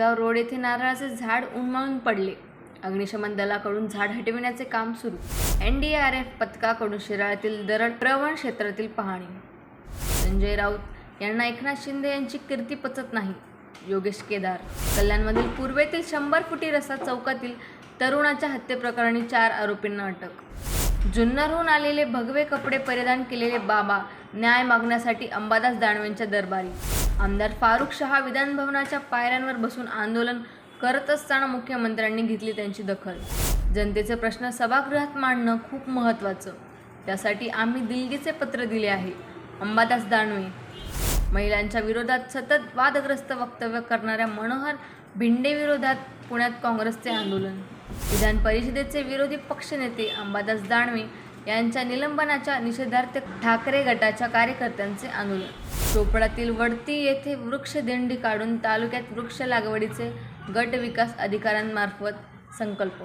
Chalisgaon road येथे नारळाचे झाड उन्मळून पडले. अग्निशमन दलाकडून झाड हटविण्याचे काम सुरू. NDRF पथकाकडून शिराळ्यातील दरड प्रवण क्षेत्रातील पाहणी. संजय राऊत यांना एकनाथ शिंदे यांची कीर्ती पचत नाही. योगेश केदार. कल्याणमधील पूर्वेतील 100 फुटी रस्ता चौकातील तरुणाच्या हत्येप्रकरणी 4 आरोपींना अटक. जुन्नरहून आलेले भगवे कपडे परिधान केलेले बाबा न्याय मागण्यासाठी अंबादास दानवेंच्या दरबारी. आमदार फारुख शहा विधानभवनाच्या पायऱ्यांवर बसून आंदोलन करत असताना मुख्यमंत्र्यांनी घेतली त्यांची दखल. जनतेचे प्रश्न सभागृहात मांडणं खूप महत्त्वाचं, त्यासाठी आम्ही दिल्लीचे पत्र दिले आहे. अंबादास दानवे. महिलांच्या विरोधात सतत वादग्रस्त वक्तव्य करणाऱ्या मनोहर भिंडेविरोधात पुण्यात काँग्रेसचे आंदोलन. विधान परिषदेचे विरोधी पक्षनेते अंबादास दानवे यांच्या निलंबनाच्या निषेधार्थ ठाकरे गटाच्या कार्यकर्त्यांचे आंदोलन. चोपडातील वडती येथे वृक्ष दिंडी काढून तालुक्यात वृक्ष लागवडीचे गट विकास अधिकाऱ्यांमार्फत संकल्प.